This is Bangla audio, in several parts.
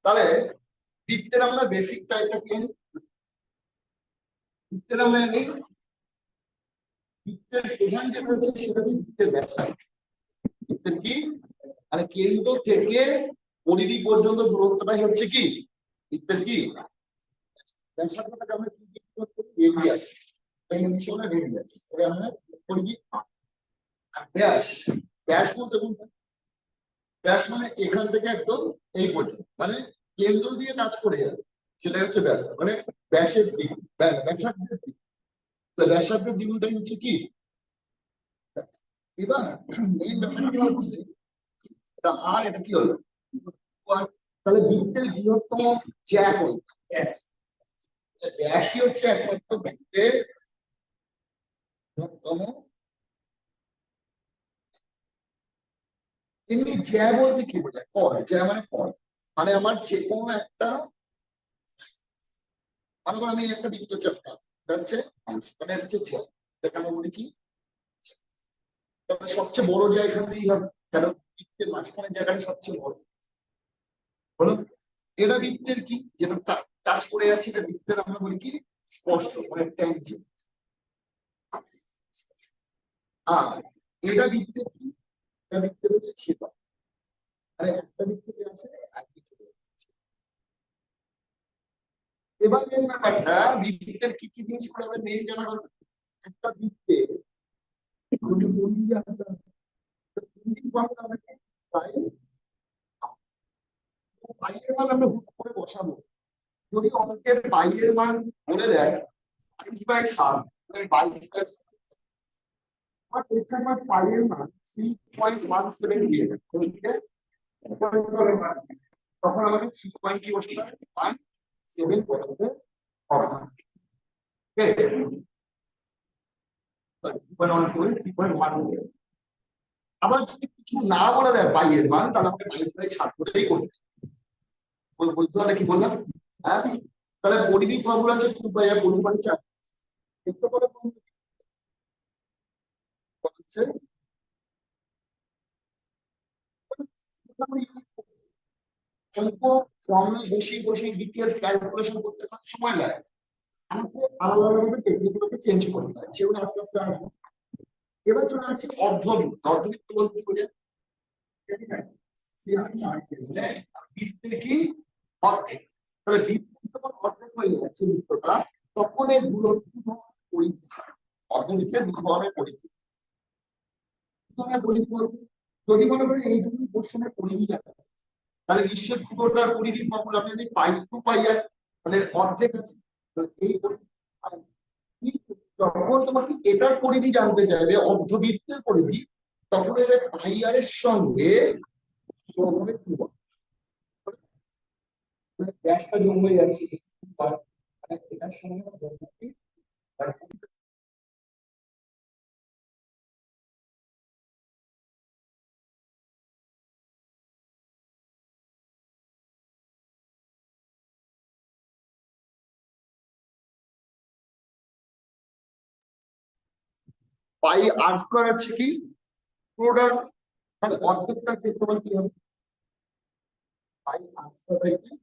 তাহলে বৃত্তের আমরা বেসিক টাইপটা কি জানি? বৃত্তের আমরা জানি বৃত্তের প্রধান যেটা হচ্ছে সেটা হচ্ছে বৃত্তের ব্যাসার্ধ। বৃত্তের কি মানে কেন্দ্র থেকে পরিধি পর্যন্ত দূরত্বটাই হচ্ছে কি বৃত্তের কি ব্যাসার্ধটাকে আমরা কি করি? রেডিয়াস। রেডিয়াস আমরা করি কি ব্যাস। ব্যাস বলতে কোনটা? ব্যাস মানে এখান থেকে একদম এই পর্যন্ত, মানে কেন্দ্র দিয়ে কাজ করে যাবে, সেটা হচ্ছে ব্যাস। মানে ব্যাসের দিক, ব্যাসার্ধের দিক। ব্যাসার্ধের দ্বিগুণটাই হচ্ছে কি ব্যাস। এবার মেইন ব্যাপারটা হচ্ছে এটা আর এটা কি হলো তাহলে বৃত্তের বৃহত্তম জ্যা কোনটা? ব্যাস। ব্যাসই হচ্ছে একমাত্র বৃত্তের বৃহত্তম। এমনি জ্যা বলতে কি বোঝায়? কর। জ্যা মানে কর, মানে আমার যে কোনো একটা, মনে করো আমি একটা বৃত্ত চাপটা হচ্ছে অংশ, মানে এটা হচ্ছে জ্যা। এটাকে আমরা বলি কি? তবে সবচেয়ে বড় জ্যা এখান থেকেই হবে, কারণ বৃত্তের মাঝখানের জায়গাটা সবচেয়ে বড়। বলুন এটা বৃত্তের কি যেটা টাচ করে যাচ্ছে, এটা বৃত্তের আমরা বলি কি স্পর্শ, মানে ট্যানজেন্ট। আর এটা বৃত্তের কি? এটা বৃত্তের হচ্ছে ছেদক, মানে একটা দিক থেকে আছে আর কিছু। এবার এই ব্যাপারটা বৃত্তের কি কি জিনিসগুলো আমাদের মেইন জানা দরকার। একটা বৃত্তে যদি বলি যে আমরা পাই, পাইয়ের মান আমরা হুট করে বসাবো। যদি অঙ্কের পাইয়ের মান বলে দেয় 22/7, আর পরীক্ষার মান পাইয়ের মান 3.17 দিয়ে দেয়, তখন আমাকে 3 কি বসতে হবে? 1.7 বসাতে হবে। আবার যদি কিছু না বলে দেয় পাইয়ের মান, তাহলে আমাকে 22/7 বলেই করতে হবে। বুঝতে পারলে কি বললাম? হ্যাঁ, তাহলে পরিধি ফর্মুলা হচ্ছে 2 পাই পরিমাণ 4। একটু করে হচ্ছে অল্প ফর্মে বসে বসে ডিটেলস ক্যালকুলেশন করতে কত সময় লাগে, আমাকে আলাদা আলাদা টেকনিকগুলোকে চেঞ্জ করতে হয়, সেগুলো আস্তে আস্তে আসবে। এবার চলে আসছে অর্ধবৃত্ত। অর্ধবৃত্ত বলতে কি বোঝায়? বৃত্তের কি অর্ধেক। তাহলে বৃত্ত যখন অর্ধেক হয়ে যাচ্ছে বৃত্তটা, তখন এই দূরত্ব পরিধি। অর্ধবৃত্তের দু ধরনের পরিধি। পরিধি বলতে যদি মনে করি এই দুটি পোর্শনের পরিধি দেখা, তাহলে নিশ্চয় পুরোটার পরিধি ফর্মুলা আপনি যদি পাই 2 পাই আর তাহলে অর্ধেক আছে, তাহলে এই পরিধি। যখন তোমাকে এটার পরিধি জানতে চাইবে, অর্ধবৃত্তের পরিধি, তখন এর পাই আর এর সঙ্গে যোগ হবে 2। ব্যাসটা যোগ হয়ে যাচ্ছে, এটার সঙ্গে পাই আর স্কোয়ার আছে কি পুরোটার, তাহলে অর্ধেকটার ক্ষেত্রফল কি হবে? পাই আর স্কোয়ার বাই কি?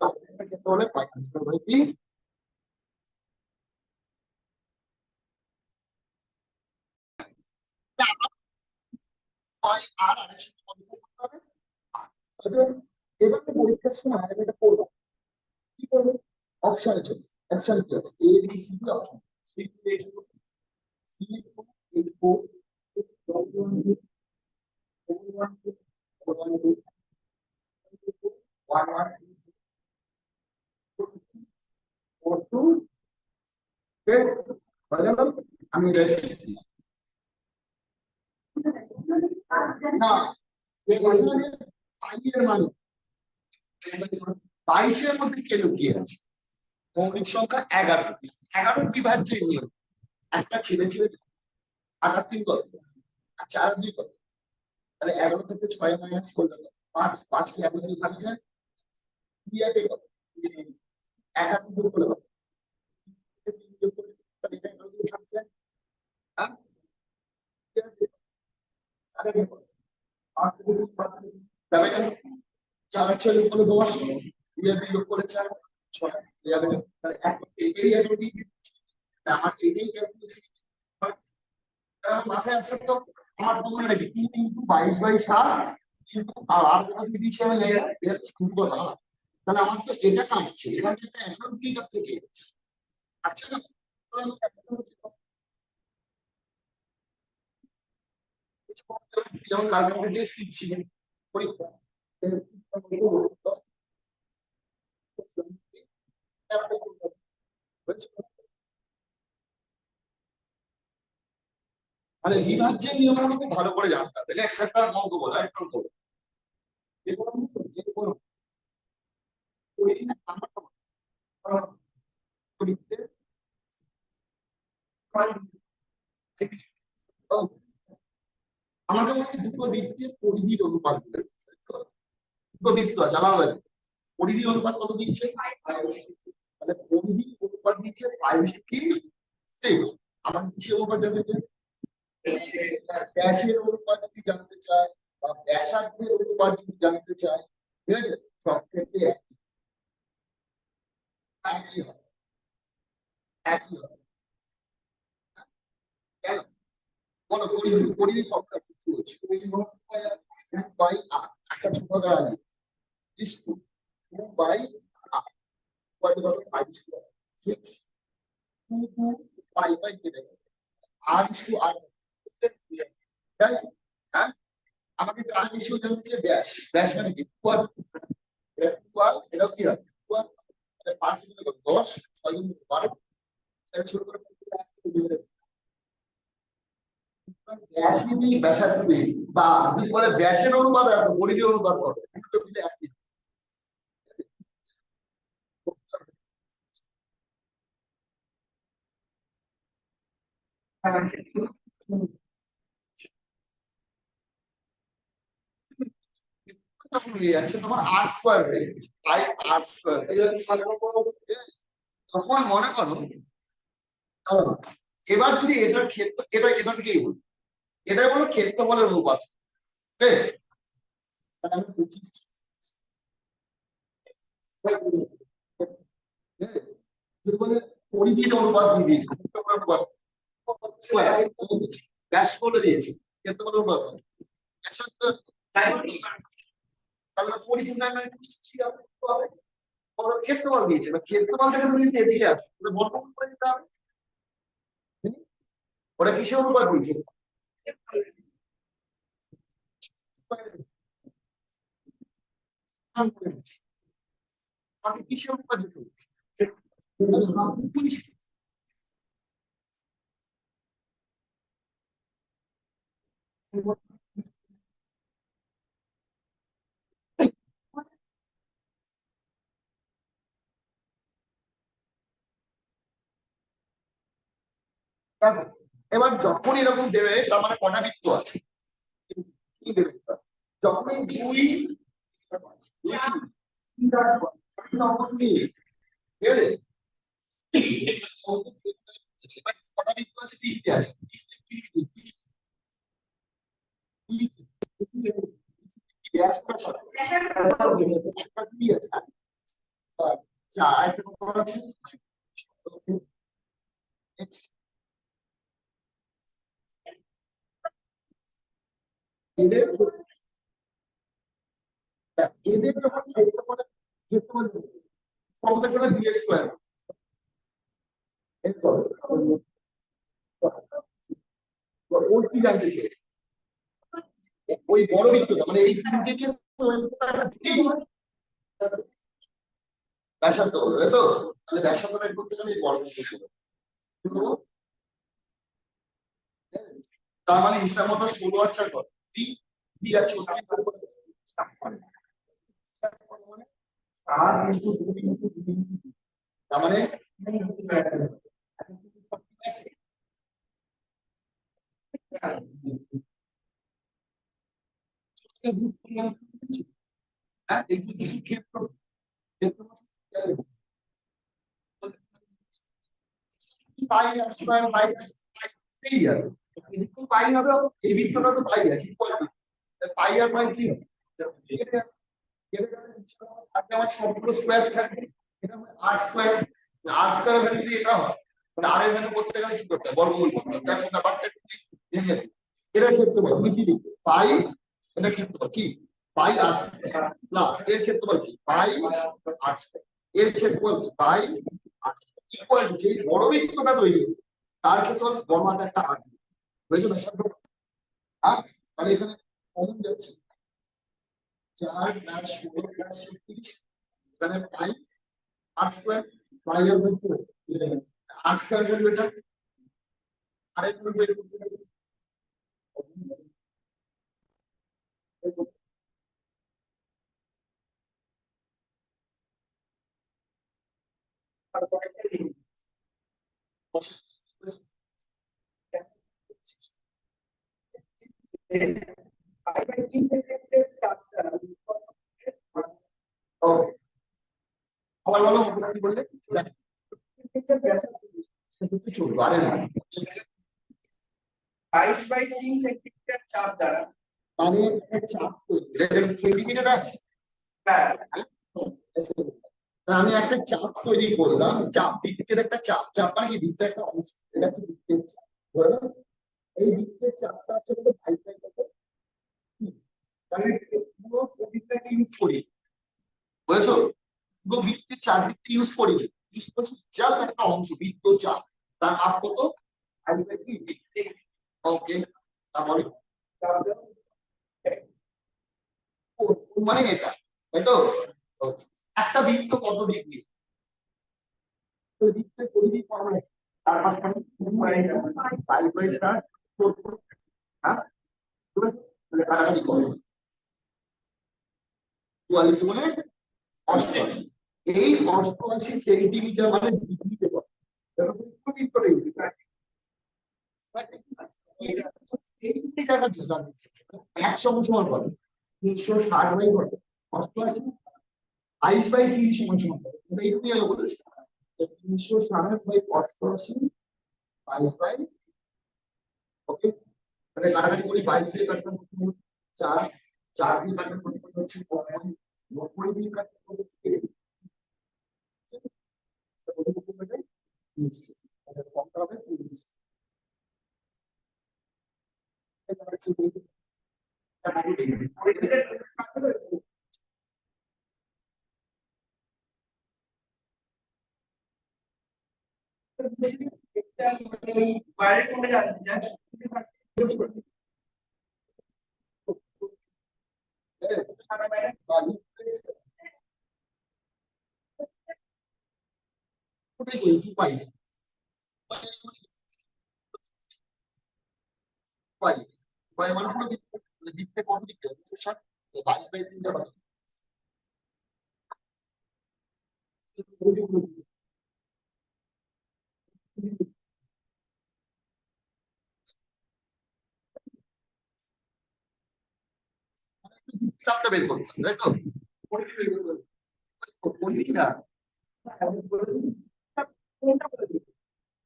অর্ধেকটার ক্ষেত্রে হলে পাই আর স্কোয়ার বাই কি? পাই আর এর সাথে কত গুণ করতে হবে? আচ্ছা, এবারে পরীক্ষার সময় আমি এটা করবো, কি করবো? অপশনের জন্য অপশন কি আছে? A B C D option. 3 2 8 4 3 8 4 আমি না পাইয়ের মান 22-এর মধ্যে কে লুকিয়ে আছে? মৌলিক সংখ্যা 11। 11 বিভাজ্যের নিয়ম একটা ছেলে ছেলে 8 আর 3 কত? আর 4 আর 2 কত? তাহলে 11 থেকে 6 মাইনাস করলে 5। 5 কি 11 দিয়ে ভাগ যায়? 2 আর 1 কত? 1 আর 2 যোগ করলে কত? 3 যোগ করলে তাহলে এটা 11 দিয়ে ভাগ যায়। হ্যাঁ, 4 আর 1 কত? 8 থেকে 2 ভাগ যাবে কেন? 4 আর 6 যোগ করলে 10, 2 আর 2 যোগ করলে 4, 6 যাবে না। তাহলে এই আমি দিই, আমার এইটাই ক্যালকুলেশন মাথায় আসছে তো। আমার মনে রাখি 2 × 22/7 কিন্তু আর কথা যদি দিচ্ছি আমি এটা খুব কথা। তাহলে আমার তো এটা কাটছে, এটা যেটা এখন কি কাটছে থেকে গেছে, আচ্ছা না? যেমন কার্বন টেস্ট দিচ্ছি পরীক্ষা, মানে বিভাজ্যের নিয়মগুলো খুব ভালো করে জানতে হবে। নেক্সট একটা অঙ্ক বলো, একটা অঙ্ক বলো। যে কোনো আমাদের মধ্যে দুটো বৃত্তের পরিধির অনুপাত বলে দিচ্ছে। দুটো বৃত্ত আছে আলাদা, পরিধির অনুপাত কত দিচ্ছে? তাহলে পরিধির অনুপাত দিচ্ছে 5:6। আমার কিসের অনুপাত জানতে চাই? ব্যাসের অনুপাত যদি জানতে চাই বা ব্যাসার্ধের অনুপাত যদি জানতে চাই, ঠিক আছে, সব ক্ষেত্রে একই হবে, একই হবে। কেন বলো? পরিধি ফর্মটা কি হচ্ছে? বাই আর একটা ছোট দ্বারা is 2/r কত বলো? 5 স্কয়ার 6 2 পাই বাই কেটে r is to r, তাই হ্যাঁ। আমাকে কার রেশিও জানতে চাই? ব্যাস, ব্যাস মানে কি 2r, এটা কি হয় 2r, তাহলে 5 × 10 6 × 12, তাহলে ছোট করে ব্যাস যদি ব্যাসার্ধ বা যদি বলে ব্যাসের অনুপাত আর পরিধির অনুপাত কত, দুটো মিলে একই। যাচ্ছে তোমার আর স্কোয়ার হয়ে গেছে, পাই আর স্কোয়ার। তখন মনে করো এবার যদি এটার ক্ষেত্র, এটাকেই বলি, এটাই বলো ক্ষেত্রফলের অনুপাত, তাহলে আমি 25 যদি বলে পরিধির অনুপাত দিয়ে দিয়েছি, ক্ষেত্রফলের অনুপাত স্কয়ার, ব্যাস বলে দিয়েছি, ক্ষেত্রফলের অনুপাত তাহলে পরিধির নামে কি হবে? ওরা ক্ষেত্রফল দিয়েছে, ক্ষেত্রফল থেকে তুমি যদি এদিকে আসো তাহলে বর্গমূল করে দিতে হবে। ওরা কিসের অনুপাত দিয়েছে? আমি কিসের অনুপাত দিতে বলছি? এবার যখন এরকম দেবে তার মানে কটা বৃত্ত আছে? কি দেবে? যখনই দুই অবশ্যই ঠিক আছে, কটা বৃত্ত আছে? তিনটে আছে। এদের যখন ক্ষেত্রফল ক্ষেত্রফল বি স্কয়ার, ওই কি জানতে চেয়েছে? ওই বড় বৃত্তটা মানে এই ব্যাসার্ধ বলো, তাই তো? তাহলে ব্যাসার্ধ বের করতে গেলে এই বড় বৃত্ত, তার মানে হিসাব মতো 16 আর 4 কত? 3 আর 4 তার মানে ক্ষেত্র পাই আর স্কয়ার পাই আর পাই হবে, এই বৃত্তটা তো পাই আছে, পাই আর পাই কি হবে? আমার সবগুলো স্কোয়ার থাকবে, এটা আর স্কোয়ার, আর স্কোয়ার ভ্যালু যদি এটা হয় তাহলে আর এর ভ্যালু করতে গেলে কি করতে হবে, বর্গমূল করতে হবে। দেখো ব্যাপারটা ভেঙে এটা ক্ষেত্রফল তুমি কি লিখবে, পাই, এটা ক্ষেত্রফল কি পাই আর প্লাস এর ক্ষেত্রফল কি পাই আর এর ক্ষেত্রফল কি পাই আর ইকুয়াল টু যে বড় বৃত্তটা তৈরি হবে তার ক্ষেত্রফল বড় হাতে একটা আর বুঝছো ব্যাসার্ধ। হ্যাঁ, তাহলে এখানে কমন যাচ্ছে 4 + 16 + 36, এখানে পাই আর স্কয়ার, পাই আর বলতে আর স্কয়ার করবে এটা আরেক রূপে বের করতে হবে। ওকে, আবার বলো কি বললে, সেটা চলবে আরে না 22/3 সেন্টিমিটার চাপ দ্বারা, মানে একটা চাপ তৈরি, এটা সেন্টিমিটার আছে। হ্যাঁ, তা আমি একটা চাপ তৈরি করলাম, চাপ বৃত্তের একটা চাপ, চাপ মানে কি বৃত্তের একটা অংশ, এটা হচ্ছে বৃত্তের চাপ। বুঝলে? এই বৃত্তের চাপটা হচ্ছে বলে 22/3। তাহলে পুরো বৃত্তটাকে ইউজ করি, বুঝেছো, পুরো বৃত্তের চাপ বৃত্তে ইউজ করি, ইউজ করছি জাস্ট একটা অংশ বৃত্ত চাপ, তার হাফ কত 22/3। ওকে, তারপরে মানে এটা, তাই তো? Okay. একটা বৃত্ত কত ডিগ্রি, তো বৃত্তের পরিধি পাওয়া তার মাঝখানে 5/4, হ্যাঁ, তাহলে কাটাকাটি করো 44 গুণে 88, এই 88 সেন্টিমিটার মানে ডিগ্রিতে কত, দেখো একটু বৃত্তটা ইউজ করি এই টাকা জানি 100 সমান কত 360 কত 88, 22/3 সমান কত, এটা একটু আগে বলেছি 360/88, 22/, ওকে, তাহলে কাটাকাটি করি 22 দিয়ে কাটলাম 4, 4 দিয়ে কাটলাম হচ্ছে 90, 90 দিয়ে কাটলাম হচ্ছে 30, তাহলে ফর্মটা হবে 30। বাইরে কমে যাচ্ছে, সারা বাইরে মানে পুরো বৃত্তে কত দিকে 260, 22/3 চাপটা বের করতে হবে, তাই তো? পরিধি না,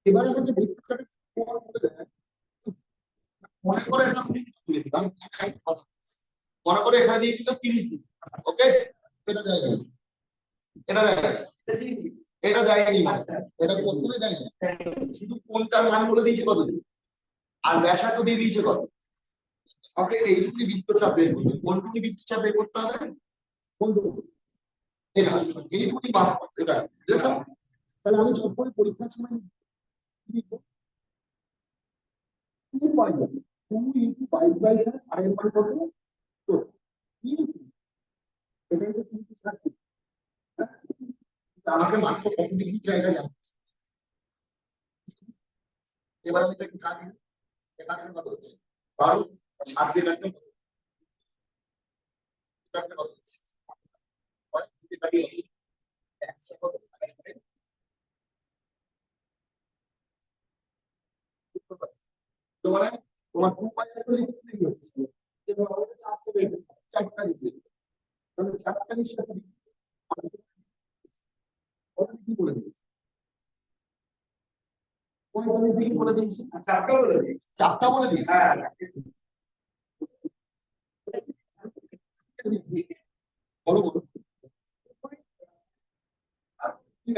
এবারে আমাদের বৃত্তটাকে প্রমাণ করে দেয়। মনে করে এটা আমি তুলে দিলাম, মনে করে এখানে দিয়ে দিল 30 ডিগ্রি, ওকে, এটা দেয়নি, এটা দেয়নি, এটা দেয়নি, এটা কোশ্চেনে দেয়নি, শুধু কোনটার মান বলে দিয়েছে কত আর ব্যাসার্ধ দিয়ে দিয়েছে কত। ওকে, এইটুকুনি বৃত্তচাপ বের করতে হবে, কোনটুকুনি বৃত্তচাপ বের করতে হবে, কোনটুকু, এটা এইটুকুনি মাপ করতে, এটা বুঝেছো? তাহলে আমি যখন পরীক্ষার সময় লিখবো 2 আর এর মান কত, তো এটাই তো কিন্তু থাকবে, আমাকে মাত্র কত ডিগ্রি জায়গা জানতে। এবার আমি এটাকে কাটি, এখানে কত হচ্ছে 12, 7 দিয়ে কাটলে কত হচ্ছে, তোমার তোমার 2 লিখতে হচ্ছে, চারটা লিখবে, তাহলে চারটা সাথে কি বলে দিয়েছে, 45 ডিগ্রি বলে দিয়েছে, চাপটা বলে দিই, চারটা বলে দিয়েছে, হ্যাঁ, বলো বলো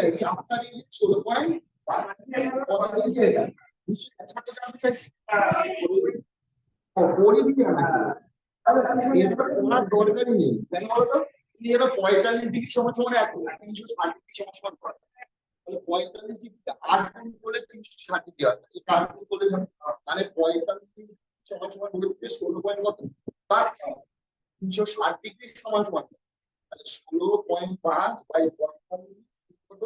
আছে চাপটা দিয়ে 16.5 কথা দিয়েছে এটা নিশ্চয়ই একসাথে জানতে চাইছি পরিধি জানতে চাইছি তাহলে এটা ওনার দরকারই নেই কেন বলতো তুমি এটা 45 ডিগ্রি সমান সমান 360 ডিগ্রি সমান সমান করো তাহলে 45 ডিগ্রিতে 8 গুণ করলে 360 ডিগ্রি হয় এটা 8 গুণ করলে মানে 45 সমান সমান বলে দিতে 16.5 360 ডিগ্রি সমান সমান তাহলে 16.5 বাই 45 কত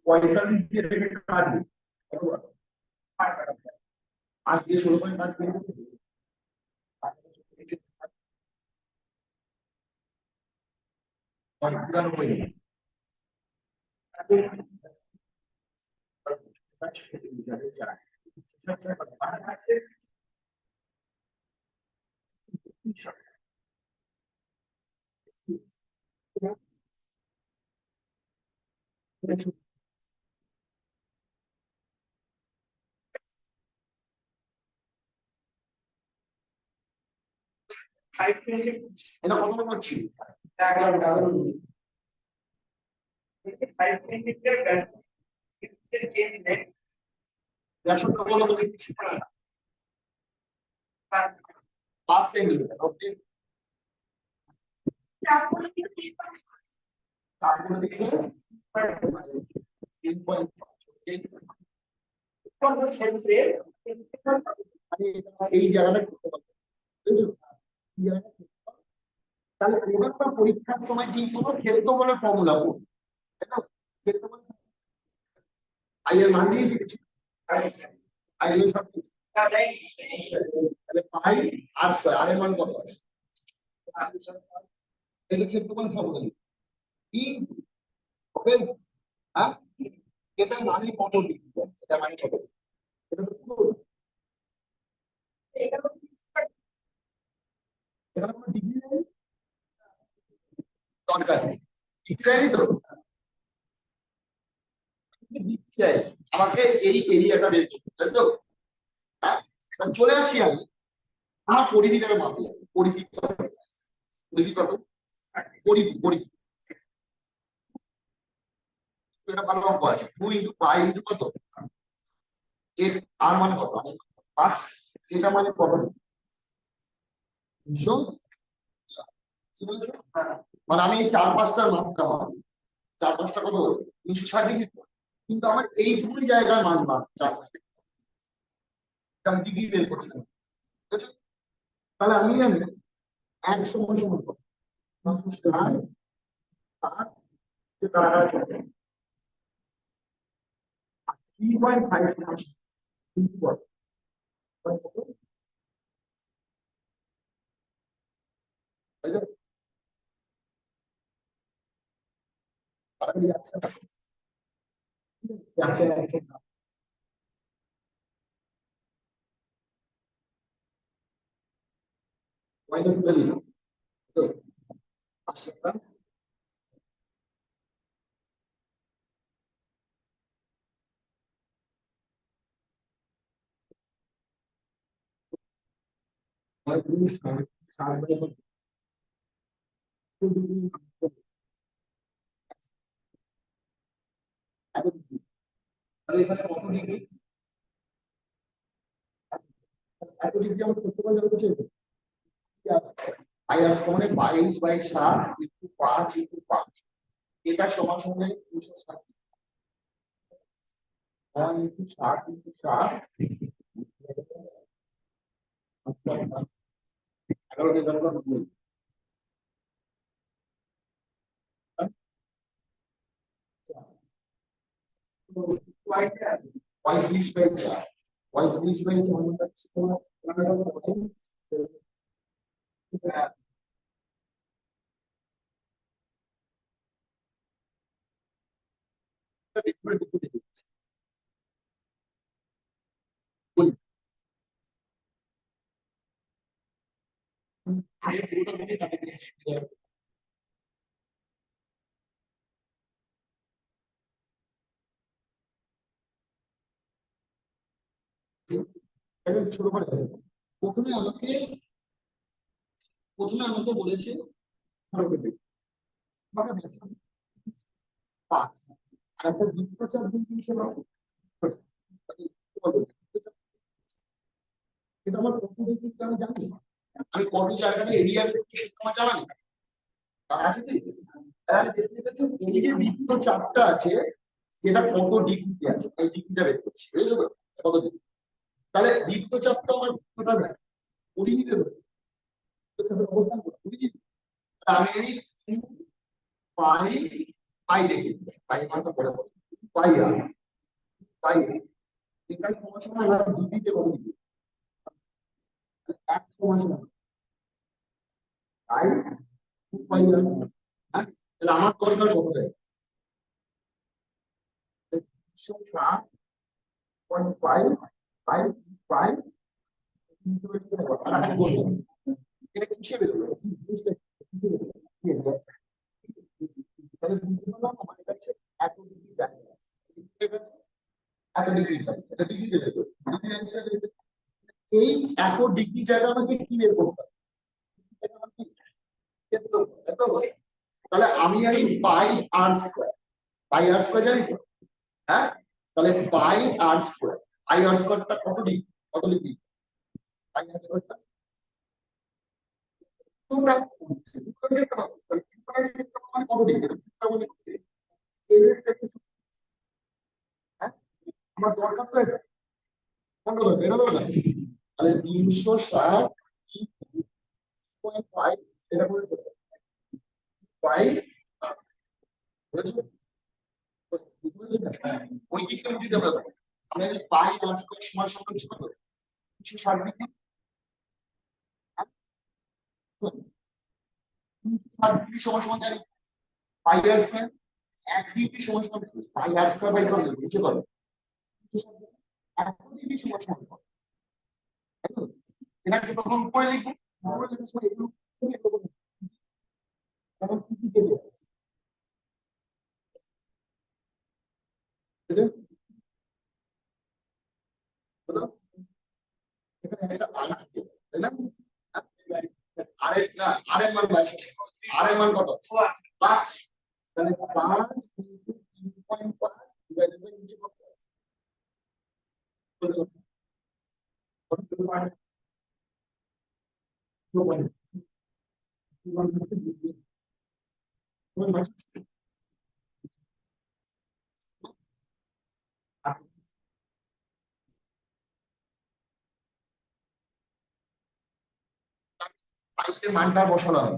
45 দিয়ে থেকে কাটবে কত বড়? আর দিয়ে 16.5 করে দিতে আর 99 এটা কত করছি 100 কত বলে দিচ্ছি 5 সেন্টিমিটার ওকে তারপরে দেখো 3.5 এই জায়গাটা করতে পারবে বুঝছো এই জায়গাটা তাহলে এবার পরীক্ষার সময় কি করবো ক্ষেত্রফলের ফর্মুলা করবো তাই তো ক্ষেত্রফল আই এর মান দিয়েছি কিছু আই এর সব কিছু তাহলে পাই আর স্কয়ার আর এর মান কত আছে এটা ক্ষেত্রফল ফর্মুলা ই ওকে হ্যাঁ এটা মানে কত ডিগ্রি এটা মানে কত এটা তো পুরো এটা কোনো ডিগ্রি নেই দরকার নেই ডিগ্রি নেই তো চাই আমাকে এই এরিয়াটা বের করতে তাই তো হ্যাঁ চলে আসি আমি আমার পরিধিটাকে মাপি পরিধি পরিধি কত পরিধি পরিধি এটা ভালো অঙ্ক আছে 2 ইন্টু পাই ইন্টু কত এর আর মানে কত 5 এটা মানে কত 200 মানে আমি 4-5টার মাপটা মাপি 4-5টা কত 360 ডিগ্রি কিন্তু আমার এইটুকু জায়গার মান মাপ 4 ডিগ্রি বের করছি তাহলে আমি জানি 1 সমান সমান কত 3.5 কিন্তু কত যাচ্ছে পয়দা তুলে দিল তো আচ্ছা এখানে কত ডিগ্রি এত ডিগ্রি আমরা করতে পারলে হচ্ছে আই আর সমানে 22/7 ইন্টু 5 ইন্টু 5 এটা সমান সমান 260 1 ইন্টু 7 ইন্টু 7 11 দিয়ে গেল 35/4 35/4 মানে হচ্ছে তোমার বলি আগে পুরোটা বলি তারপরে সুবিধা হবে ছোট করে প্রথমে আমাকে বলেছে আমাকে ব্যাসার্ধ 5 আর একটা বৃত্তচাপ দিয়ে দিয়েছে না এটা আমার কত ডিগ্রি আমি জানি আমি কত জায়গাটা এরিয়া করছি সেটা আমার জানা নেই আছে কি তাহলে দেখতে পাচ্ছেন এই যে বৃত্তচাপটা আছে সেটা কত ডিগ্রিতে আছে এই ডিগ্রিটা বের করছি বুঝেছো তো কত ডিগ্রি তাহলে বৃত্তচাপটা আমার কোথা দেয় পরিধিতে দেবে বৃত্তচাপের অবস্থান কোথায় পরিধিতে আমি এই পাই পাই দেখি পাই মানটা পড়ে পাই আর পাই এখানে সমস্যা না ডিগ্রিতে কত ডিগ্রি এক সমস্যা পাই পাই আর হ্যাঁ তাহলে আমার দরকার কত দেয় 1.5 5 5 এটা কিসে বেরোলো তাহলে বুঝতে পারলাম আমার কাছে এত ডিগ্রি জায়গা আছে এত ডিগ্রি জায়গা এটা ডিগ্রি দিতে এই এত ডিগ্রি জায়গা আমাকে কি বের করতে হবে তাহলে আমি জানি পাই আর স্কোয়ার জানি তো হ্যাঁ তাহলে পাই আর স্কোয়ার পাই আর স্কোয়ারটা কত ডিগ্রি পাই আর স্কোয়ারটা তোমরা কত ডিগ্রি আমার দরকার তো এটা কোনটা দরকার এটা দরকার তাহলে 360.5 এটা করে পাই ওই দিকটা উঠে দেবো আমরা যদি পাই আর স্কয়ার সমান সমান ছিল তো কিছু 60 ডিগ্রি 60 ডিগ্রি সমান সমান জানি পাই আর স্কয়ার 1 ডিগ্রি সমান সমান পাই আর স্কয়ার বাই করলে নিচে করো 1 ডিগ্রি সমান সমান করো এটাকে তখন উপরে লিখবো উপরে লিখে সব এগুলো তখন কি কি দেবে এখানে একটা আর আছে তাই না আরের না আরের মান বাইশ আরের মান কত 5 তাহলে 5 into 3.5 divided by নিচে কত আছে কত পেতে পারে 2.2 পাইয়ের মানটা বসালাম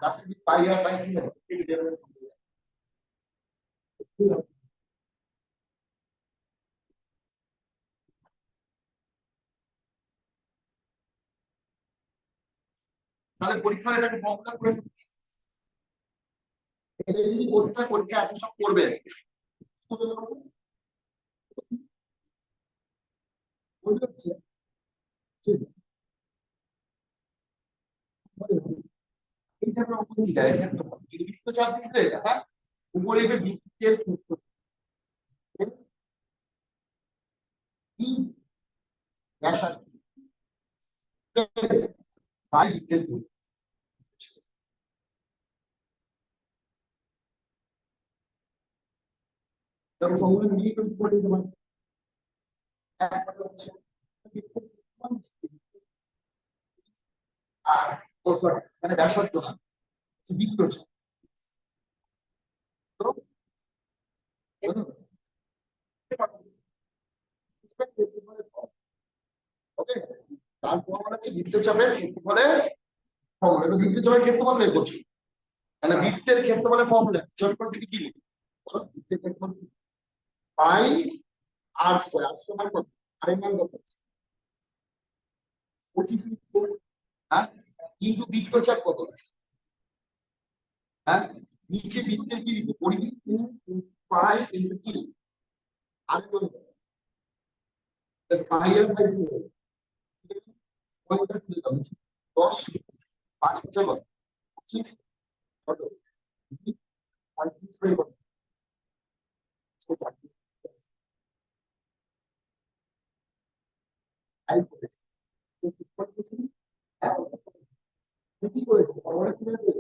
লাস্টে কি পাই আর পাই কি হবে তাহলে পরীক্ষার এটাকে ফর্মুলা করে এটা যদি করতে হয় পরীক্ষা এত সব করবে বলতে হচ্ছে এইটা আমরা উপরে দেয় ক্ষেত্রফল এই বৃত্তচাপ দিলে এটা হ্যাঁ উপরে এটা বৃত্তের ক্ষেত্রফল এই ব্যাসার্ধ বাই বৃত্তের দৈর্ঘ্য তবে ফর্মুলা নিয়ে কিন্তু করে দিতে পারি একটা হচ্ছে আর ও সরি মানে ব্যাসার্ধ না বৃত্তচাপ তো ওকে তারপর আমরা হচ্ছে বৃত্তচাপের ক্ষেত্রফলের ফর্মুলা এটা বৃত্তচাপের ক্ষেত্রফল বের করছি তাহলে বৃত্তের ক্ষেত্রফলের ফর্মুলা চটপট থেকে কি লিখি বৃত্তের ক্ষেত্রফল পাই আর স্কয়ার সমান কত আর এর মান কত 25 হ্যাঁ কিন্তু বৃত্তচাপ কত আছে হ্যাঁ নিচে বৃত্তের কি লিখবো পরিধি 2 পাই ইনটু কি আর এর মান কত পাই আর পাই কি হবে পয়েন্টটা তুলে দাও 10 5 5 কত 25 কত 35 বাই কত আই করেছে কি করেছে হ্যাঁ কি করেছে আমরা কি করেছে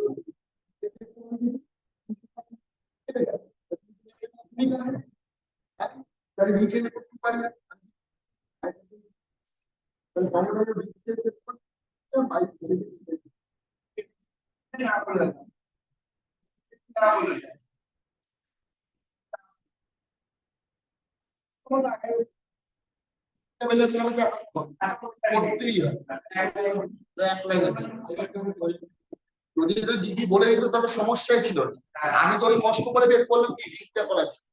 তাহলে নিচে করতে পারি না। তাহলে কমন হলো বৃত্তের ক্ষেত্রফল বাই না বলে না বলে কোন আগে করতেই হয়। যদি এটা জিপি বলে দিত তাহলে সমস্যাই ছিল না। আমি তো ওই কষ্ট করে বের করলাম কি ঠিকঠাক করার জন্য,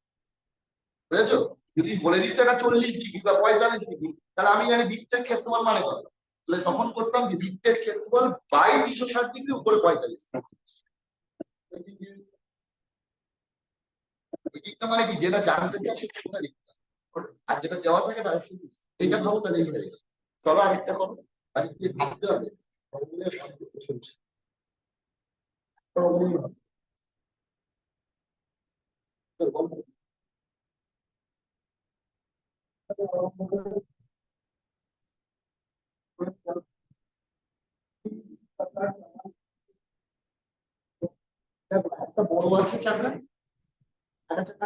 বুঝেছো? যদি বলে দিত এটা 40 ডিগ্রি বা 45 ডিগ্রি, তাহলে আমি জানি বৃত্তের ক্ষেত্রফল মানে কত, তাহলে তখন করতাম যে বৃত্তের ক্ষেত্রফল বাই 360 ডিগ্রি উপরে 45। এই দিকটা মানে কি, যেটা জানতে চাই সেটা লিখতে হবে, আর যেটা দেওয়া থাকে তার এইটা ভাবো তাহলে হয়ে যাবে। চলো আরেকটা করো, আর কি ভাবতে হবে। একটা বড় আছে চাকা, একটা চাকা,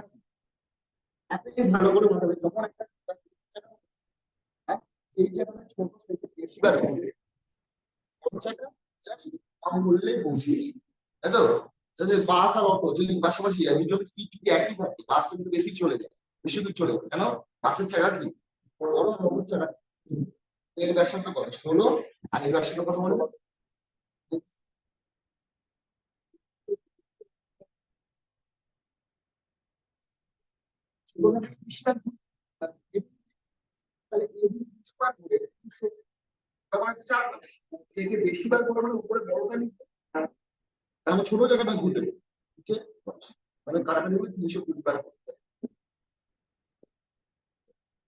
একটা জিনিস ভালো করে মনে হবে, যখন একটা যেই চাকাটা ছোট সেটা বেশি বার ঘুরবে, বড় চাকা জাস্ট কম ঘুরলেই পৌঁছে যাবে, তাই তো? যদি বাস আর অটো যদি পাশাপাশি দুজন স্পিড যদি একই থাকে, বাসটা কিন্তু বেশি চলে যায়, বেশি দূর চলে যায়, কেন? বাসের চাকা কি বড়, অটোর চাকা এর ব্যাসার্ধ কত 16, আর এর ব্যাসার্ধ কত বলে? তাহলে এই 20 বার ঘুরে 200, তার মানে 4 মাস একে বেশিবার করে মানে উপরে বড়টা নিতে, তাহলে ছোট জায়গাটা ঘুরবে নিচে, মানে কাটাকাটি করে 320 বার করতে হবে।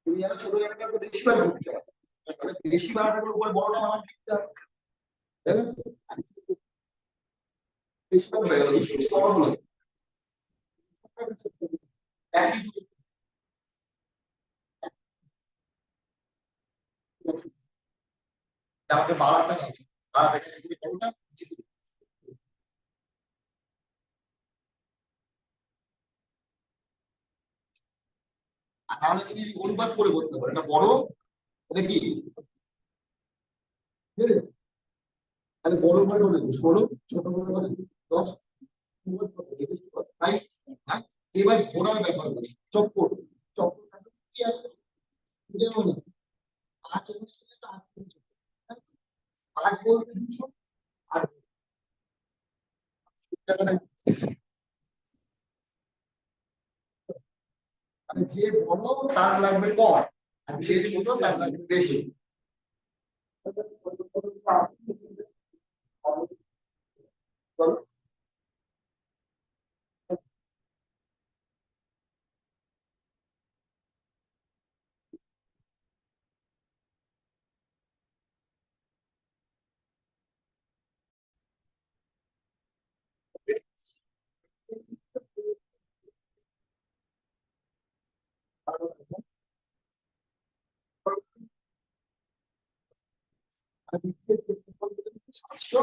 তুমি যারা ছোট জায়গাটা বেশিবার ঘুরতে হবে, তাহলে বেশিবার উপরে বড়টা বানাতে দিতে হবে, তাই না? বেশিবার হয়ে গেল 200 বড় হলো একই আমাকে বাড়াতে হবে, বাড়াতে গেলে বড়টা নিচে দিতে হবে। আর তাহলে তুমি যদি অনুপাত করে করতে পারো, এটা বড়, এটা কি, বুঝলে? তাহলে বড় ভাগ হলো 16, ছোট ভাগ হলো 10, তাই না? এবার ঘোরার ব্যাপার বলছি, চক্কর, চক্কর কি আছে, যেমন 5 এর সঙ্গে তো 8 গুণ চক্কর, তাই তো? 5 বলতে 200, আর মানে যে বড় তার লাগবে কম, আর যে ছোট তার লাগবে বেশি। বলো? আর বৃত্তের ক্ষেত্রফল হলো 700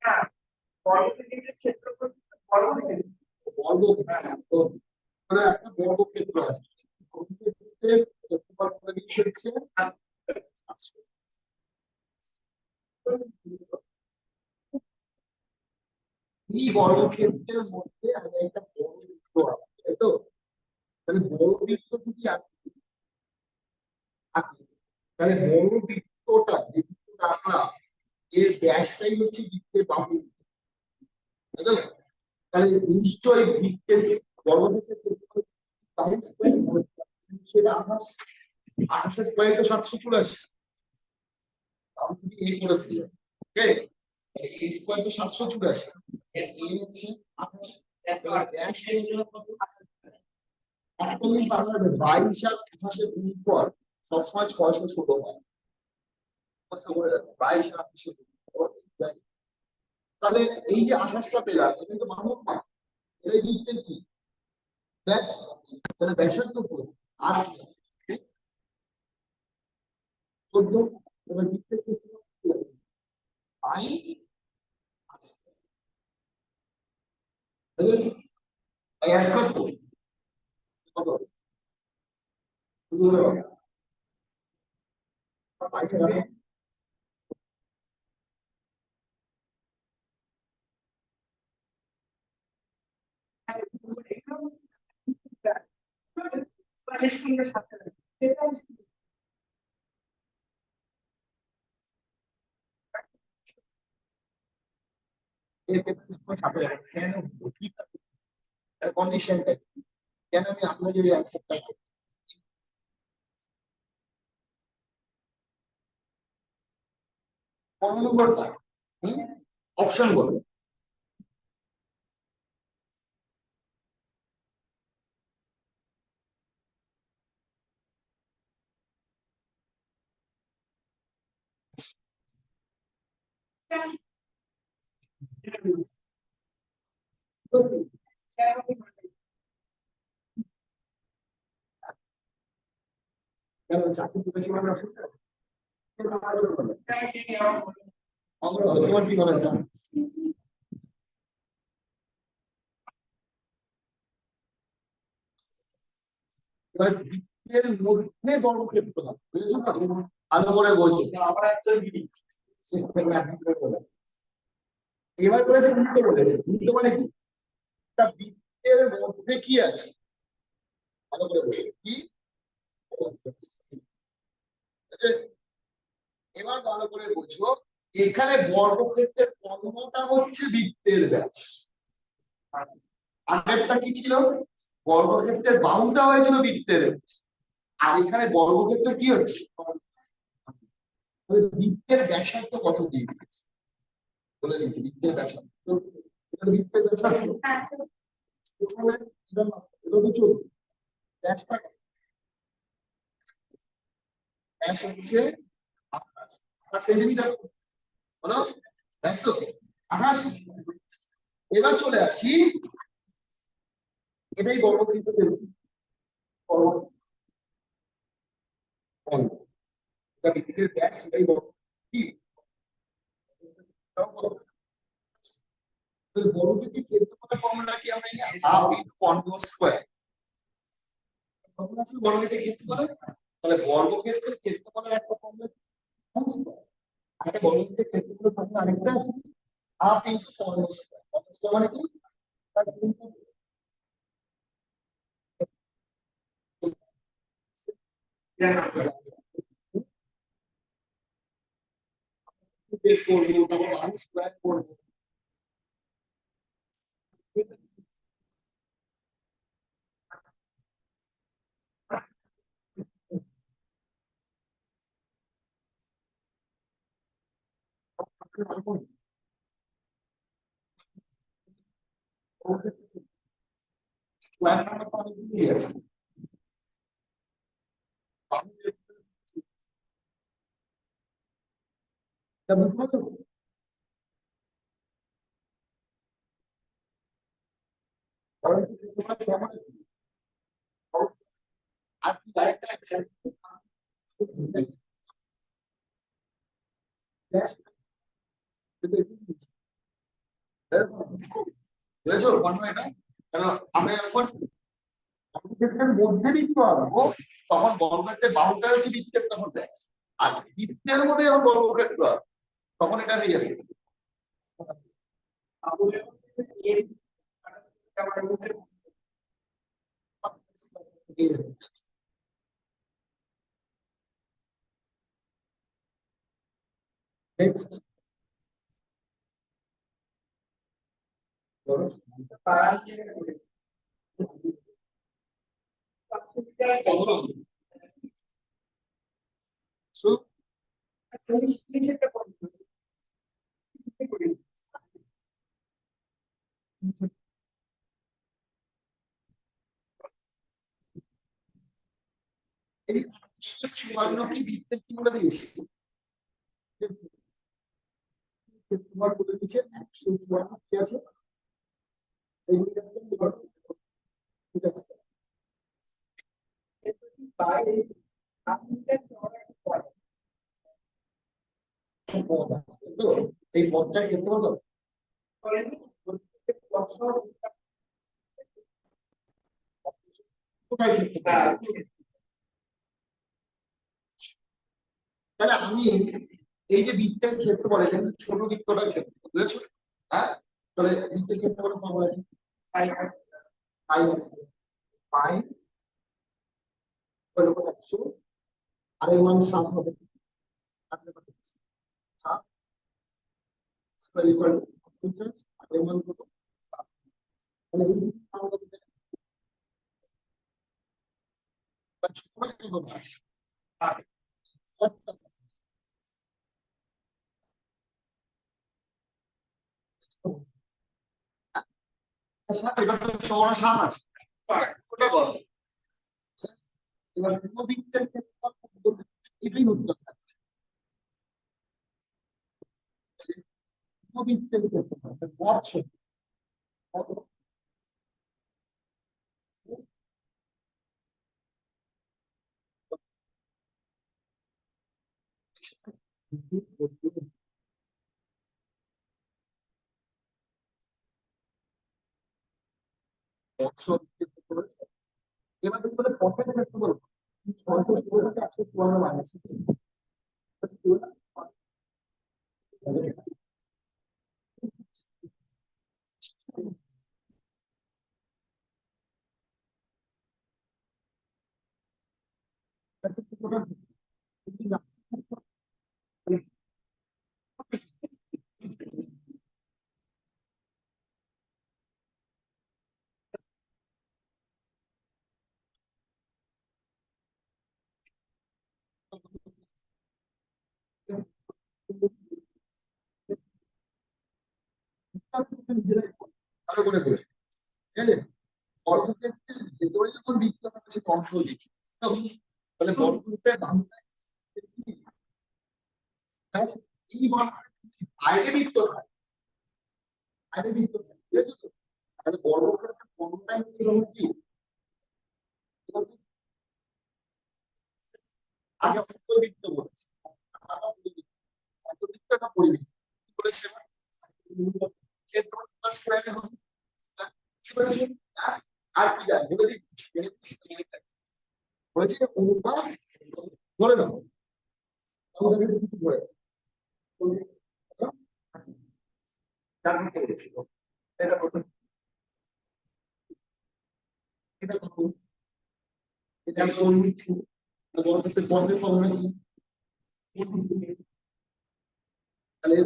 না বর্গ সেকেন্ডের ক্ষেত্রফল বর্গ সেকেন্ড বর্গ, তো মানে একটা বর্গক্ষেত্র আছে, বর্গক্ষেত্রের ক্ষেত্রফল করে দিচ্ছে হচ্ছে 700। এই বর্গক্ষেত্রের মধ্যে আমি একটা বড় বৃত্ত আঁকবো, তাই তো? তাহলে বড় বৃত্ত যদি আঁকি, তাহলে বড় বৃত্তটা যে বৃত্তটা আঁকলাম এর ব্যাসটাই হচ্ছে বৃত্তের বাহু, তাই তো? তাহলে নিশ্চয়ই বৃত্তের বর্গক্ষেত্রের ক্ষেত্রফল বাহু স্কয়ার হবে, সেটা 28 স্কয়ার তো 784, আমি যদি এই করে দিই, ওকে, এ স্কয়ার তো 784, এর এ হচ্ছে 28, তাহলে ব্যাস হয়ে গেল কত? একদমই বাংলাতে 22 আর 28 গুণফল সবসময় 616 হয়, বুঝতে করে যাবে 22 আর 28 গুণফল যাই। তাহলে এই যে 28টা পেলাম এটা কিন্তু বাহুর মান, এটা বৃত্তের কি ব্যাস, তাহলে ব্যাসার্ধ করব আর 14, এবার বৃত্তের ক্ষেত্রফল কি হবে? বাই 1 স্কয়ার কত? এর ক্ষেত্রে তোমার সাথে যাবে কেন কি কন্ডিশনটা কেন আমি আপনার যদি অ্যাকসেপ্ট কোন নম্বরটা অপশন বলো কেন চাকরি বেশি মানে অসুবিধা তোমার কি মনে হয় এবার বৃত্তের মধ্যে বর্গক্ষেত্র বুঝেছো তো ভালো করে বলছো এবার বলেছে বৃত্ত বলেছে বৃত্ত মানে কি তা বৃত্তের মধ্যে কি আছে ভালো করে বলছো কি এবার ভালো করে বুঝো এখানে বর্গক্ষেত্রের কর্ণটা হচ্ছে বৃত্তের ব্যাস আগেরটা কি ছিল বর্গক্ষেত্রের বাহুটা হয়েছিল বৃত্তের ব্যাস আর এখানে বর্গক্ষেত্র কি হচ্ছে বৃত্তের ব্যাসার্ধ কত দিয়ে দিয়েছে বলে দিয়েছে বৃত্তের ব্যাসার্ধ বৃত্তের ব্যাসার্ধ ব্যাস হচ্ছে 28 সেন্টিমিটার বলো ব্যাস তো 28 এবার চলে আসি এটাই বর্গক্ষেত্রের এটা বৃত্তের ব্যাস সেটাই কি বর্গক্ষেত্রের ক্ষেত্রফলের ফর্মুলা কি আমরা জানি হাফ ইনটু কনকস স্কয়ার ফর্মুলা আছে বর্গক্ষেত্রের ক্ষেত্রফলের তাহলে বর্গক্ষেত্রের ক্ষেত্রফলের একটা ফর্মুলা আরেকটা বর্গক্ষেত্রের ক্ষেত্রফলের ফর্মুলা আরেকটা আছে হাফ ইনটু কনকস স্কয়ার কনকস স্কয়ার মানে কি তার গুণফল বের করবো তারপর হাফ স্কয়ার করবো স্কয়ার নাম্বার তো অনেকগুলোই আছে এটা বুঝতে পারছো বর্গক্ষেত্রের ফর্মুলা কি আর কি আরেকটা আছে ব্যাস বুঝেছো ফর্মুলাটা কেন আমরা যখন বর্গক্ষেত্রের মধ্যে বৃত্ত আঁকবো তখন বর্গক্ষেত্রের বাহুটা হচ্ছে বৃত্তের তখন ব্যাস আর বৃত্তের মধ্যে যখন বর্গক্ষেত্র আঁকবো তখন এটা হয়ে যাবে নেক্সট এই 154 কি বৃত্তের কি বলে দিয়েছি তোমার বলে দিচ্ছে 154 কি আছে ঠিক আছে পদ আছে তো এই পদটার ক্ষেত্রফল কোথায় ক্ষেত্রফল তাহলে আমি এই যে বৃত্তের ক্ষেত্রফল, এটা কিন্তু ছোট বৃত্তটার ক্ষেত্রফল, বুঝেছো? হ্যাঁ, তাহলে বৃত্তের ক্ষেত্রফল পাবো পাই পাই পাই হলো 100, আর এর মান 7 হবে। সাত স্কয়ার ইকুয়াল টু 50, আর এর মান কত? 7। তাহলে এই আমাদের ছোট কত আছে? 8। এটা তো সমান 7 আছে, ওটা বল। এবার উপবৃত্তের ক্ষেত্রফল এটাই উত্তর। উপবৃত্তের ক্ষেত্রফল বর্ষ এবার তুমি বলে পথের ক্ষেত্রফল 654 মাইনাস ভালো করে বলছি, ঠিক আছে? বর্গক্ষেত্রের ভেতরে যখন বৃত্ত থাকে সে অন্তর্লিখি, তাহলে বর্গক্ষেত্রের এই বাইরে বৃত্ত থাকে, বাইরে বৃত্ত থাকে, ঠিক আছে? তো তাহলে বর্গক্ষেত্রের কোনটাই হচ্ছে কি আগে অন্তর্বৃত্ত বলেছে, অন্তর্বৃত্তটা পরিবৃত্ত কি বলেছে? ক্ষেত্রফল স্কয়ার হবে, আর কি যায় বলে দিচ্ছি, বলেছে অনুপাত ধরে নাও, আমাদের কিছু ধরে এটা কত, এটা কত, এটা আমি কোন নিচ্ছি, বর্গক্ষেত্রের পদের ফর্মুলা কি? তাহলে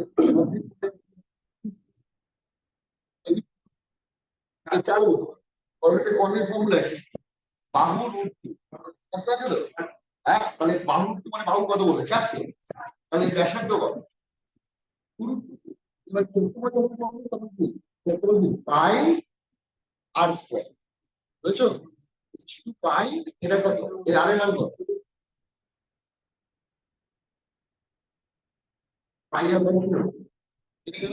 চালু বর্গক্ষেত্রের পদের ফর্মুলা কি? বাহু রুট 2 বুঝতে আছে তো? হ্যাঁ, তাহলে বাহু রুট 2 মানে বাহু কত বলে 4, তাহলে ব্যাসার্ধ কত? রুট 2। এবার ক্ষেত্রফল যখন পাবো তখন কি ক্ষেত্রফল কি পাই আর স্কয়ার, বুঝছো? 2 পাই, এটা কত, এর আরের মান কত? পাই আর মান কি হবে? এটা গেল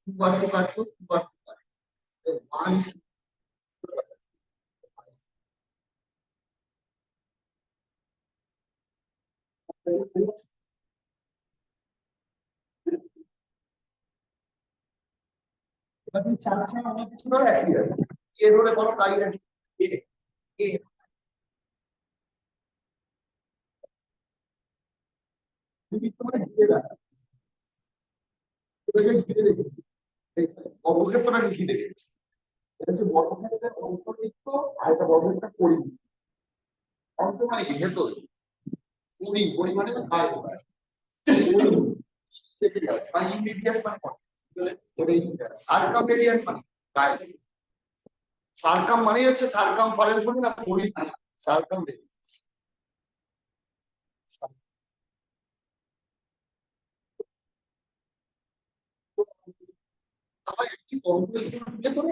2 বার তো কাটলো, 2 বার তো কাটলো, 1 এবার তুমি 4 4 আমার কিছু ধরে একই আছে, এ ধরে বলো তাই আছে, এ এ তুমি তোমার ঘিরে রাখা, এটাকে ঘিরে রেখেছি, এই অবক্ষেত্রটাকে ঘিরে রেখেছি। এটা হচ্ছে বর্গক্ষেত্রের অন্তর্বৃত্ত, আর এটা বর্গক্ষেত্রের পরিধি। অন্ত মানে কি ভেতরে, পরি মানে বাইরে, রেডিয়াস বা ইউরেডিয়াস মানে কত, সার্কাম রেডিয়াস মানে বাইরে, সার্কাম মানে হচ্ছে সার্কামফারেন্স মানে না পরিধি, সার্কাম রেডিয়াস। আবার একটি ভেতরে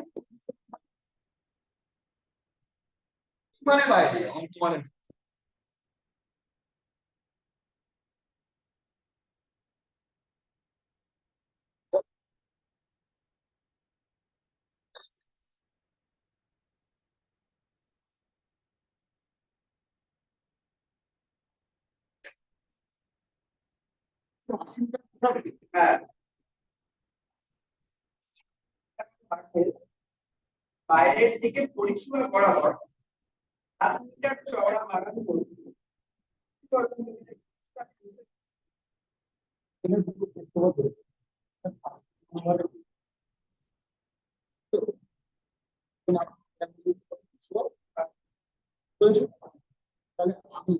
মানে বাইরে, অন্ত মানে হ্যাঁ, বাইরের দিকে পরিসীমা বরাবর 7 মিটার চওড়া বাগান করবে। তাহলে আমি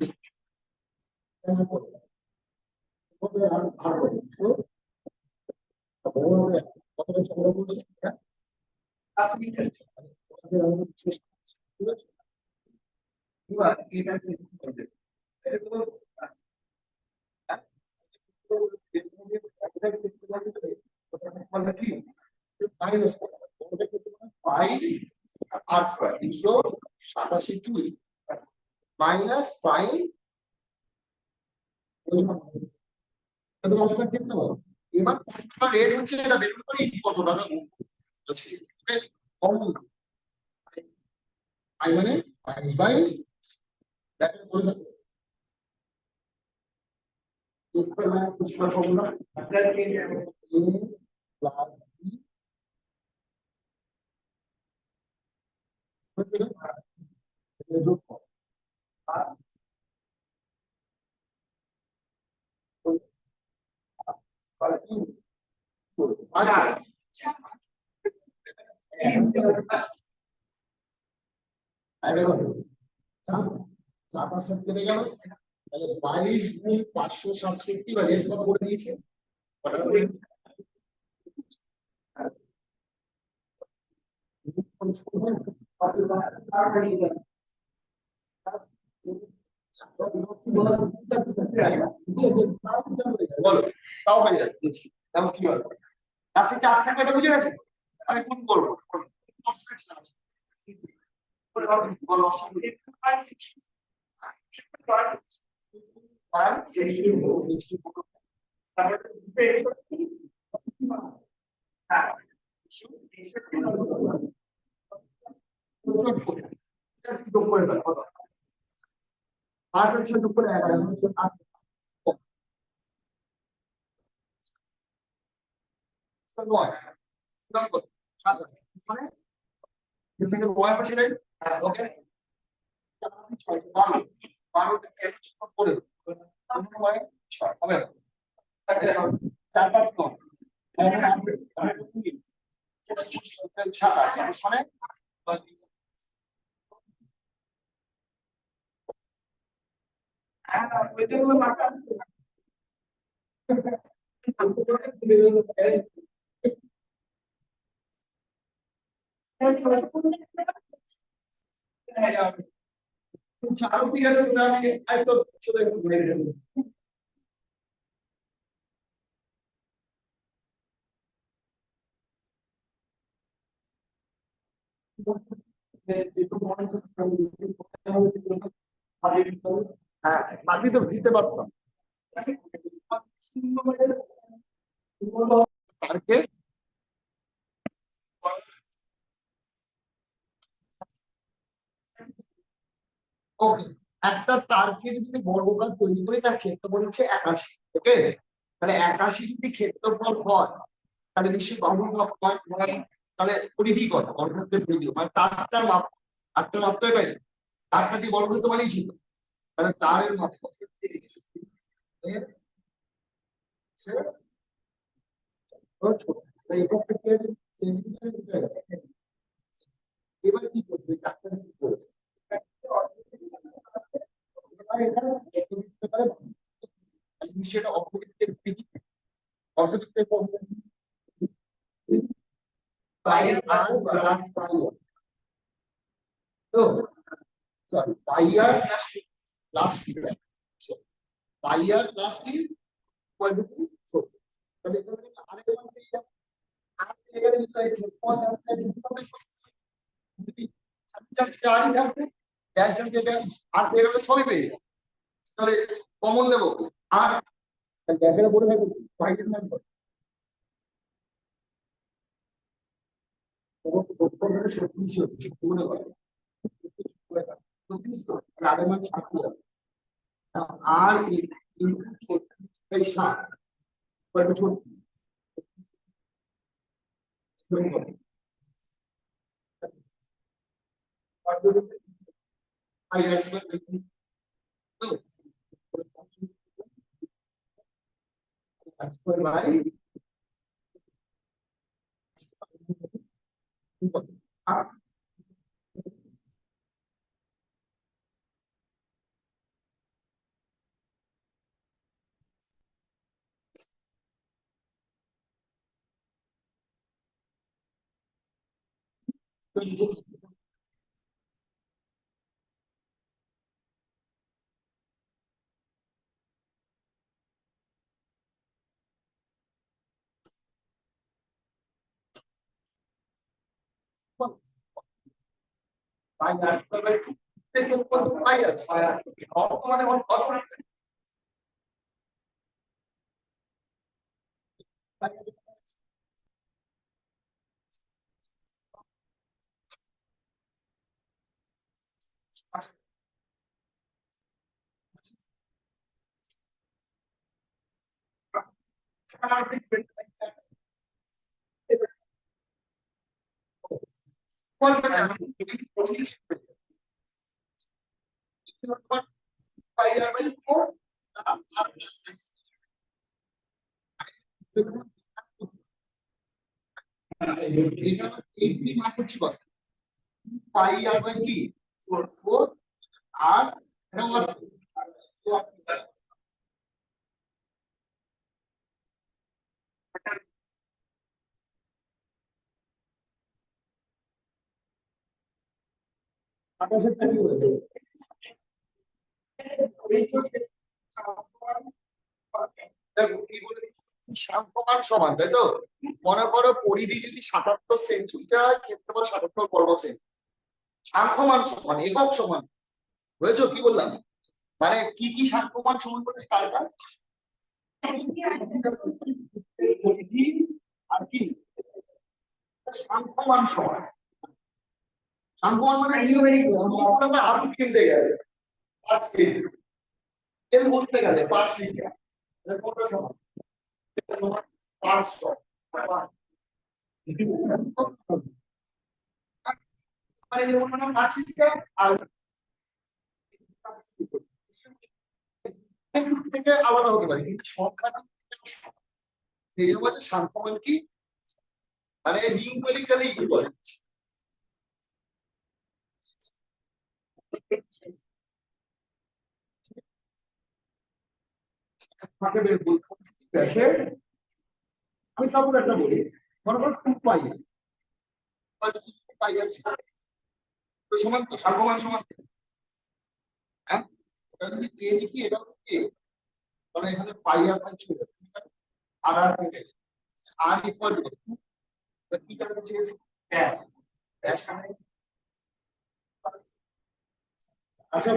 কতটা সংগ্রহ করছি আপনি এবার এটা কি করবে মাইনাস পাই আর স্কয়ার 387 2 মাইনাস পাই অবস্থা কিন্তু এবার রেট হচ্ছে এটা বের করতে পারি কত টাকা হচ্ছে কম আই মানে মাইনাস বাই ব্র্যাকেট করে দাও স্কয়ার মাইনাস স্কয়ার ফর্মুলা আপনার কি a প্লাস b যোগ করো চার সাত কেটে গেল তাহলে 22 গুণ 567 বা রেট কত করে দিয়েছে বলো তাও হয়ে যাবে দিচ্ছি তাও কি হবে আপনি চার থেকে এটা বুঝে গেছেন আমি কোন করবো বলো পাঁচ হচ্ছে দুপুরে 11 হচ্ছে 8 নয় কত 7 মানে এখানে নয় হচ্ছে না ওকে 12 12টা এর ছোট করে নয় 6 হবে 4 5 9 27 মানে ছাড়ো ঠিক আছে তুমি আমি একটু ছোট একটু ঘুরে দেবো হ্যাঁ বাকি তো দিতে পারতাম তারকে ওকে একটা তারকে যদি বর্গকার তৈরি করি তার ক্ষেত্রফল হচ্ছে 81 ওকে তাহলে 81 যদি ক্ষেত্রফল হয় তাহলে নিশ্চয়ই বাহুর মাপ হয় তাহলে পরিধি কত বর্গক্ষেত্রের পরিধি মানে তারটার মাপ তো এটাই তারটা দিয়ে বর্গক্ষেত্র মানেই ছিল তাহলে তারের মাপ কত? এর চেয়ে ছোট তাই একক ক্ষেত্রে সেন্টিমিটার মিটার আছে এবার কি করবে ডাক্তার কি করেছে এবার এটা একটু দিতে পারে নিশ্চয়ই এটা অর্ধবৃত্তের পৃথিবী অর্ধবৃত্তের পাই আর প্লাস পাই তো সরি পাই আর প্লাস পাই আর প্লাস কি কোয়াড্রিপল ফোর তাহলে এখানে আরেকটা মান পেয়ে যাবে আর এখানে যদি হয় ক্ষেত্রফল জানতে চাই যদি চারই থাকবে ড্যাশ জানতে ড্যাশ আর পেয়ে গেলে সবই পেয়ে যাবে তাহলে কমন নেব আর ড্যাশের উপরে থাকবে পাইয়ের মান কত ছত্রিশ হচ্ছে মনে করে আগের মান 60 আর এই 7 কয়টা ছোট আই আসবে তো স্কয়ার বাই পাই আর স্কয়ার বাই 2 থেকে কত পাই আর অর্থ মানে অর্থ পাই আর বাই 4 প্লাস আর প্লাস এখানে এইগুলি মান হচ্ছে কত পাই আর বাই কি 4 আর এটা ওয়াট আকাশের টাইম বলে দেখো কি বলে সাম্যমান সমান তাই তো মনে করো পরিধি যদি 77 সেন্টিমিটার হয় ক্ষেত্রফল 77 বর্গ সেন্টি সাম্যমান সমান একক সমান বুঝেছো কি বললাম মানে কি কি সাম্যমান সমান করেছে কারটা পরিধি আর কি সাম্যমান সমান সাম্যমান মানে আলু কিনতে গেলে 5 কেজি তেল করতে গেলে 5 লিটার কোনটা সমান 500 মানে যেমন 5 লিটার আর থেকে আলাদা হতে পারে কিন্তু সংখ্যাটা সেই জন্য বলছে সাম্যমান কি মানে নিউমেরিক্যালি ইকুয়াল আমাকে বের বলতে আছে আমি সাপোজ একটা বলি মনে করো 2 পাই পাই আর তো সমান তো সাম্যমান সমান হ্যাঁ এটা যদি এ লিখি এটা কি মানে এখানে পাই আর পাই কি হবে আর আর থেকে আর ইকুয়াল টু কি জানতে চেয়েছি ব্যাস ব্যাস মানে আচ্ছা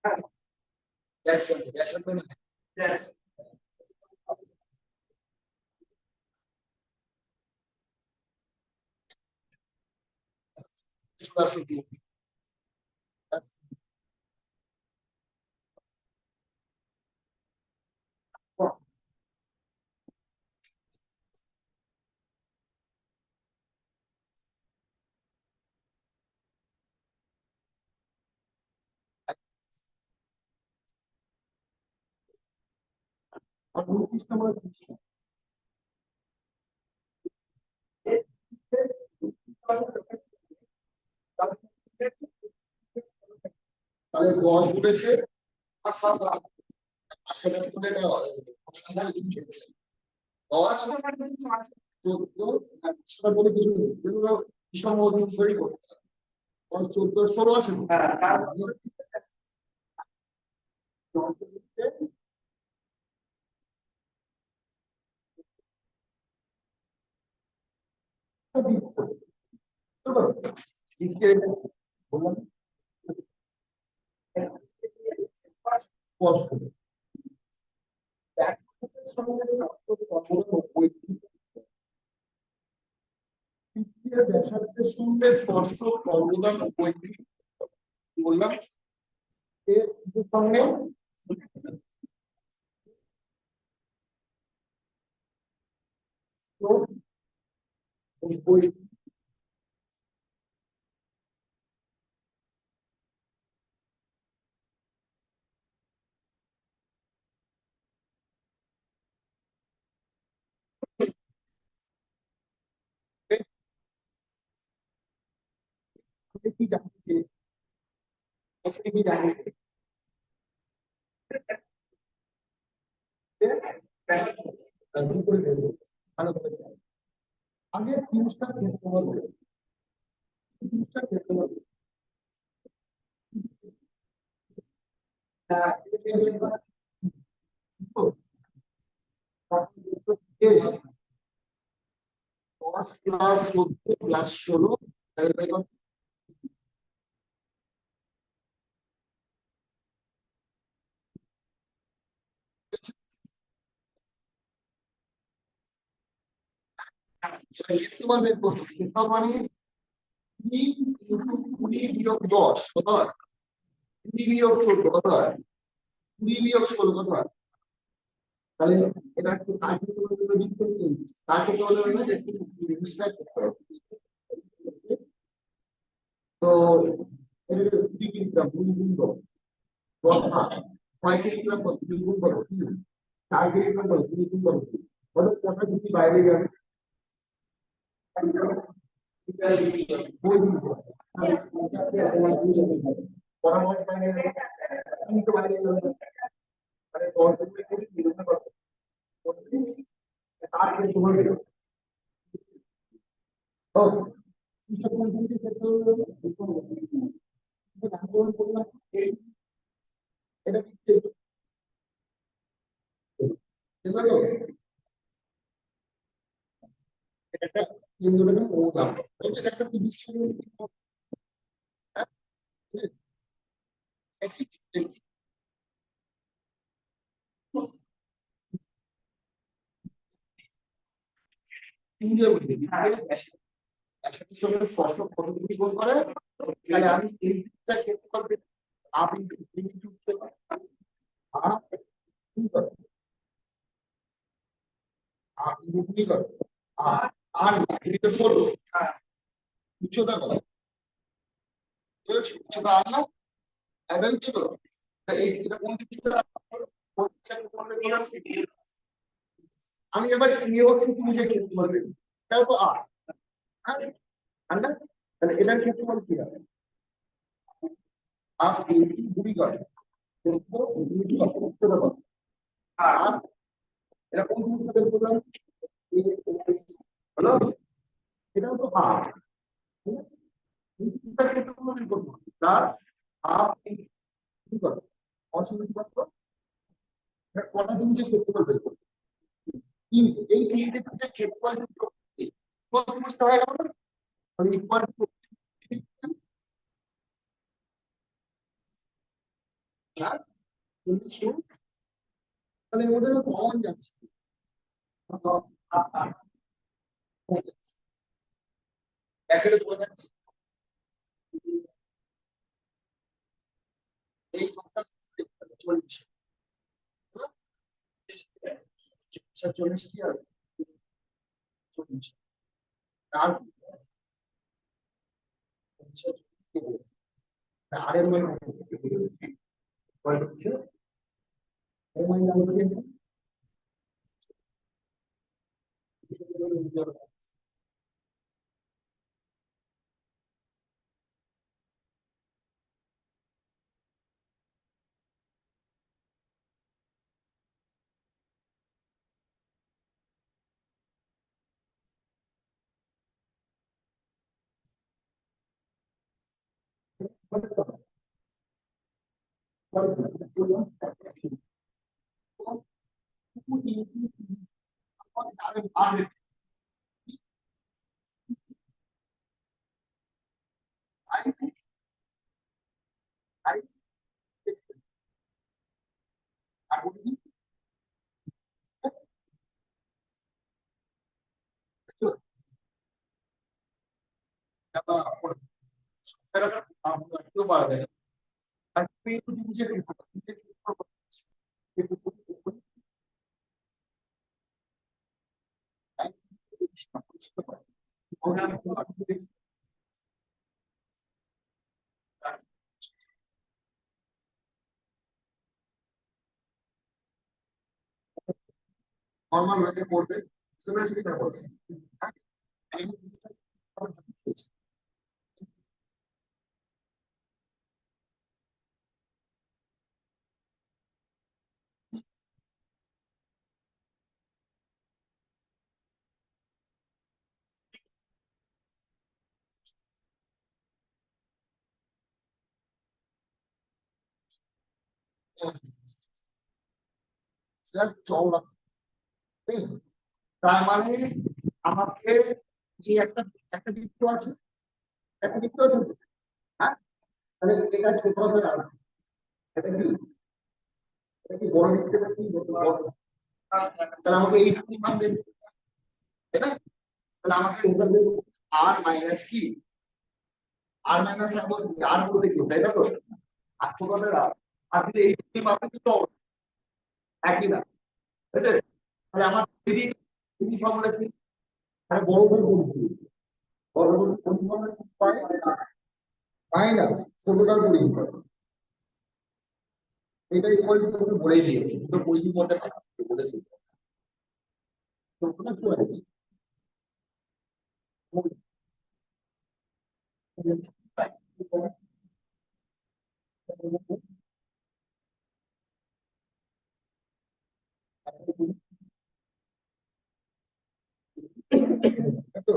হ্যাঁ ব্যাস জানতে ব্যাস জানতে না ব্যাস তাহলে 10 উঠেছে আর 7 সেটা করে দেওয়া ফাইনাল ইনফেক্ট 10 14 সেটা বলে কিছু নেই এগুলো বিষম অনুসারী করতে হবে 14 16 আছে বললাম স্পষ্ট সঙ্গে সর্বদা 90 ব্যাসার্ধের সঙ্গে স্পর্শ সর্বদা 90 বললাম এর সঙ্গে কি জানতে চেয়েছে এখানে কি জানতে কি করে বলবো? ভালো করে জানো। আগে তিনটা ক্ষেত্রফল বলো। তিনটা ক্ষেত্রফল বলো। দশ প্লাস 14 প্লাস 16 তোমার বের করতে ক্ষেত্রফল মানে 20 - 20 - 10 কত হয়? 20 - 14 কত হয়? 20 - 16 কত হয়? তাহলে এটা একটু আগে করে লিখতে দিন। তাকে বলে না একটু রেজিস্টার করতে হবে। তো এটা 2 কিলোগ্রাম 2 গুণ 10 ভাগ 6 কিলোগ্রাম 2 গুণ 4 কিলোগ্রাম 2 গুণ বলো কত দুটি বাইরে যাবে? ওই দিন পরামর্শ বাইরে যাবে কিন্তু বাইরে যাবে মানে 10 কিলোগ্রাম কিলোগ্রাম কত 35 তার কিন্তু হবে ও এটা কোন দিকে ক্ষেত্রে এটা কি দেখো এটা ইন্দোরের ও দাম এটা একটা কি বিশ্ব ইন্ডিয়া বলি একসাথে সঙ্গে স্পর্শ কতটুকু গোল করে তাহলে আমি এই দিকটা ক্ষেত্রে করবে আপনি আপনি কি করে আর আর এটা ষোলো উচ্চতা কত উচ্চতা আর না এটা উচ্চতা এই এটা কোন উচ্চতা আমি এবার ইউনিভার্সিটি নিয়ে ক্ষেত্রে বলবে তাও তো আর আর না তাহলে এটার ক্ষেত্রে বল কি হবে आप पूरी করেন কিন্তু দুটো উত্তর কত আর এরকম দুটো বের করলাম হলো এটাও তো আর দুটো ক্ষেত্রে বের করব প্লাস হাফ কি করব অসংখ্য মাত্র কটা জিনিস ক্ষেত্রফল বের করব কিন্তু এই তিনটে ক্ষেত্রফল কত বুঝতে হয় আমরা মানে ইকুয়াল টু আর তাহলে ওটা তো কমন যাচ্ছে একের বলে যাচ্ছে এই সংখ্যা 40 40 কি আর 40 আর আর এর মানে কয় হচ্ছে এর মানে আমরা পেয়েছি নর্মাল ওয়েতে করবে সেটা সেটা বলছে স্যার চওড়া, ঠিক আছে? তার মানে আমাকে যে একটা একটা বৃত্ত আছে, একটা বৃত্ত আছে তো? হ্যাঁ, তাহলে এটা ছোট হবে আর এটা কি, এটা কি বড় বৃত্ত, এটা কি বড়? তাহলে আমাকে এই মান বের করতে হবে, তাই না? তাহলে আমাকে এটা দেবো আর মাইনাস কি, আর মাইনাস আর বলতে কি, আর বলতে কি, তাই না তো? আর ছোট হবে আর, আর যদি এই মাপে তো একই না, ঠিক আছে? তাহলে আমার যদি তুমি ফর্মুলা কি, মানে বড় করে বলছি, বড় করে কোন ফর্মুলা পাই, মাইনাস ছোটটার পরিমাণ, এটা ইকুয়াল টু তোকে বলেই দিয়েছি, তো পরিধি মধ্যে বলেছি তোমরা কি আছে তো